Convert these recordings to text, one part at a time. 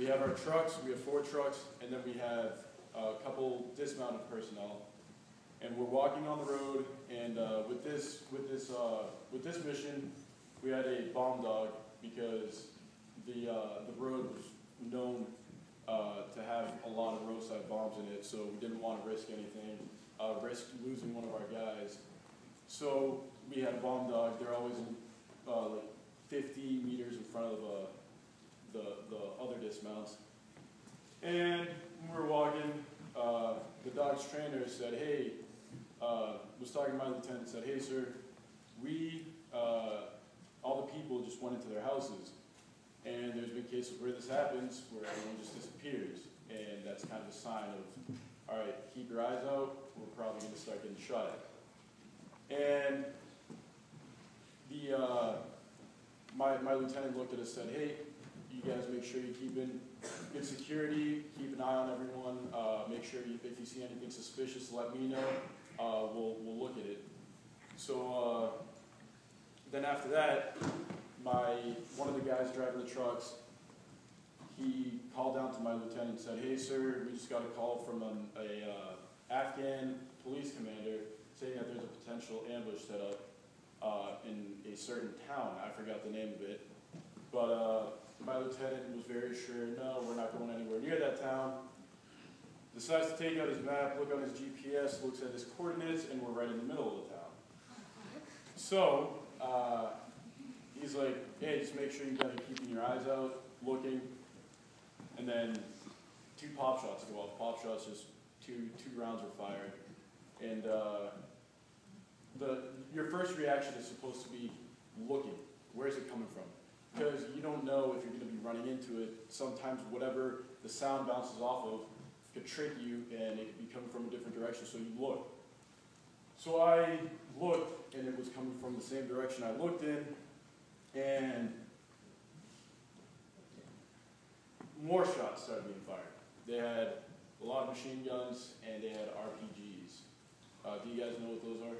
we have our trucks, we have 4 trucks, and then we have a couple dismounted personnel. And we're walking on the road, and with this mission, we had a bomb dog because the road was known to have a lot of roadside bombs in it, so we didn't want to risk anything, risk losing one of our guys. So we had a bomb dog. They're always like 50 meters in front of the other dismounts. And when we were walking, the dog's trainer said, hey, was talking to my lieutenant and said, hey sir, all the people just went into their houses. And there's been cases where this happens, where everyone just disappears. And that's kind of a sign of, all right, keep your eyes out, we're probably going to start getting shot at. And my lieutenant looked at us and said, hey, you guys make sure you keep in good security, keep an eye on everyone, make sure if you see anything suspicious, let me know, we'll look at it. So then after that, one of the guys driving the trucks, he called down to my lieutenant and said, hey sir, we just got a call from an Afghan police commander saying that there's a potential ambush set up in a certain town. I forgot the name of it. But my lieutenant was very sure, no, we're not going anywhere near that town. Decides to take out his map, look on his GPS, looks at his coordinates, and we're right in the middle of the town. So he's like, hey, just make sure you guys are keeping your eyes out, looking. And then 2 pop shots go off. Pop shots, just two rounds are fired. And your first reaction is supposed to be looking. Where's it coming from? Because you don't know if you're going to be running into it. Sometimes whatever the sound bounces off of could trick you, and it could be coming from a different direction, so you look. So I looked, and it was coming from the same direction I looked in, and more shots started being fired. They had a lot of machine guns, and they had RPGs. Do you guys know what those are?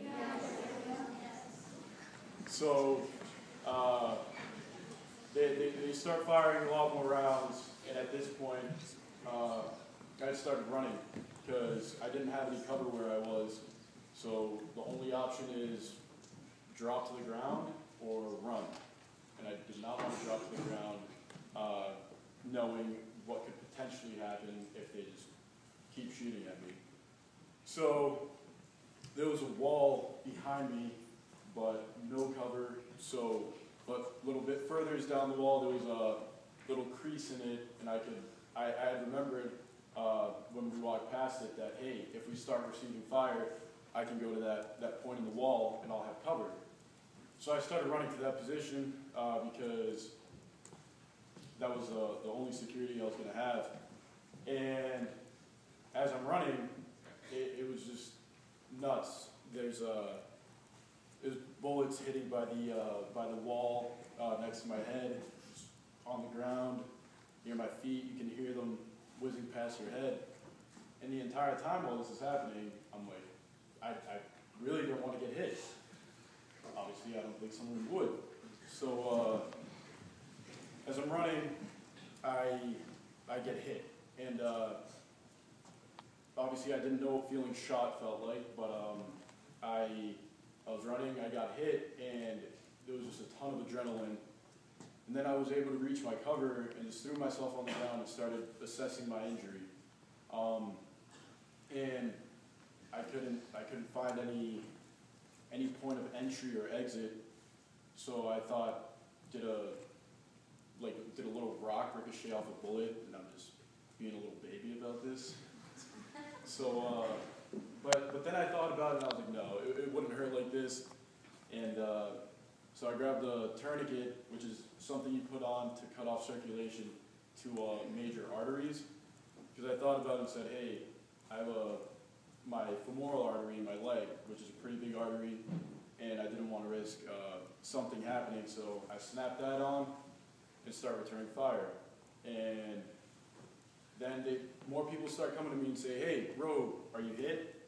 Yes. So they start firing a lot more rounds, and at this point, I started running because I didn't have any cover where I was. So the only option is drop to the ground or run. And I did not want to drop to the ground, knowing what could potentially happen if they just keep shooting at me. So there was a wall behind me, but no cover. So, but a little bit further down the wall, there was a little crease in it, and I had remembered when we walked past it that, hey, if we start receiving fire, I can go to that point in the wall and I'll have cover. So I started running to that position because that was the only security I was going to have. And as I'm running, it was just nuts. There's bullets hitting by the wall next to my head, on the ground, near my feet. You can hear them whizzing past your head. And the entire time while this is happening, I'm like, I really don't want to get hit. Obviously, I don't think someone would. So as I'm running, I get hit. And obviously, I didn't know what feeling shot felt like, but I was running, I got hit, and there was just a ton of adrenaline. And then I was able to reach my cover and just threw myself on the ground and started assessing my injury. And I couldn't find any point of entry or exit. So I thought, did a little rock ricochet off a bullet, and I'm just being a little baby about this. So, but then I thought about it, and I was like, no, it wouldn't hurt like this. And so I grabbed the tourniquet, which is something you put on to cut off circulation to major arteries. Because I thought about it and said, hey, I have my femoral artery in my leg, which is a pretty big artery, and I didn't want to risk something happening, so I snapped that on and start returning fire. And then more people start coming to me and say, hey, Rojo, are you hit?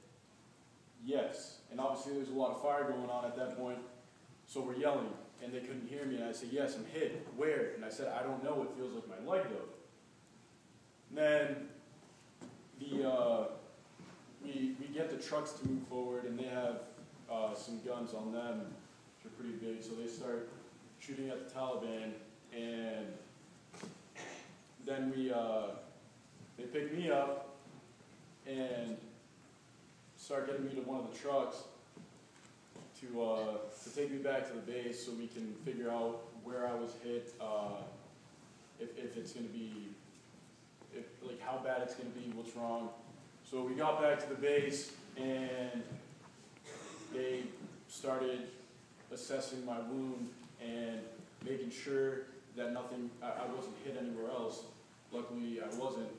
Yes. And obviously there's a lot of fire going on at that point, so we're yelling, and they couldn't hear me, and I said, yes, I'm hit. Where? And I said, I don't know, it feels like my leg though. And then we get the trucks to move forward, and they have some guns on them, which are pretty big. So they start shooting at the Taliban, and then they pick me up and start getting me to one of the trucks to take me back to the base so we can figure out where I was hit, if it's going to be, like how bad it's going to be, what's wrong. So we got back to the base, and they started assessing my wound and making sure that I wasn't hit anywhere else. Luckily, I wasn't.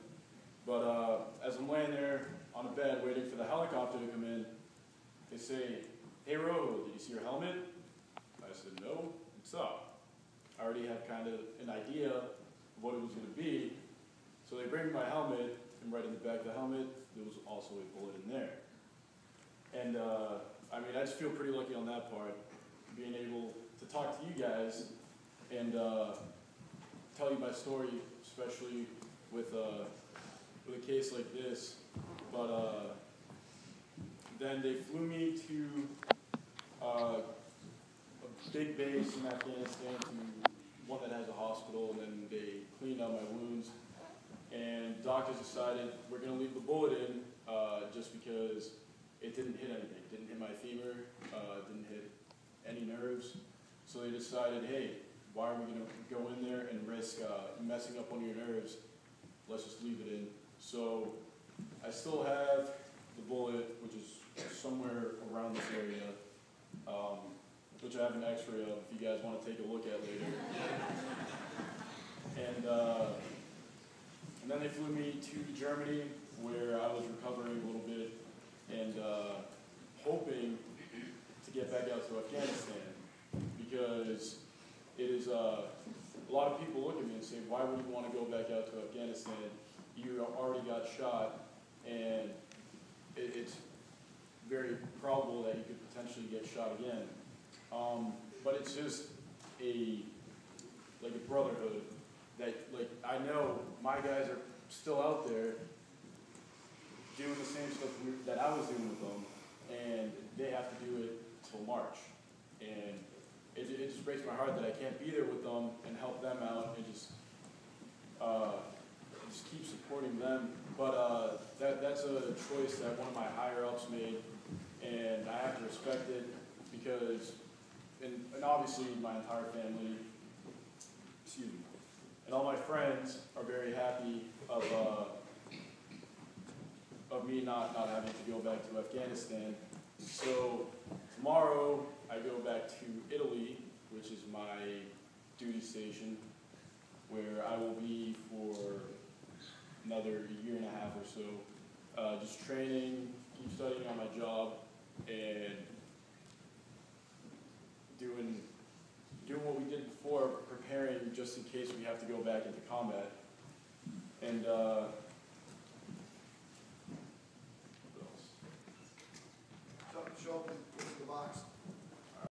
But as I'm laying there on a bed waiting for the helicopter to come in, they say, "Hey, Rojo, did you see your helmet?" I said, "No, what's up?" I already had kind of an idea of what it was going to be. So they bring me my helmet, and right in the back of the helmet, there was also a bullet in there. And I mean, I just feel pretty lucky on that part, being able to talk to you guys and tell you my story, especially with a case like this. But then they flew me to a big base in Afghanistan, to one that has a hospital, and then they cleaned out my wounds. And doctors decided we're going to leave the bullet in just because it didn't hit anything. It didn't hit my femur, it didn't hit any nerves. So they decided, hey, why are we going to go in there and risk messing up one of your nerves? Let's just leave it in. So I still have the bullet, which is somewhere around this area, which I have an x-ray of if you guys want to take a look at later. And then they flew me to Germany, where I was recovering a little bit and hoping to get back out to Afghanistan, because it is a lot of people look at me and say, "Why would you want to go back out to Afghanistan? You already got shot, and it's very probable that you could potentially get shot again." But it's just like a brotherhood that, like, I know my guys are still out there doing the same stuff that I was doing with them, and they have to do it till March. And it just breaks my heart that I can't be there with them and help them out and just keep supporting them. But that's a choice that one of my higher ups made, and I have to respect it, because, and obviously my entire family, excuse me, and all my friends are very happy of me not having to go back to Afghanistan. So tomorrow I go back to Italy, which is my duty station, where I will be for another year and a half or so, just training, keep studying on my job, and doing what we did before, preparing just in case we have to go back into combat. And what else? Show up in the box.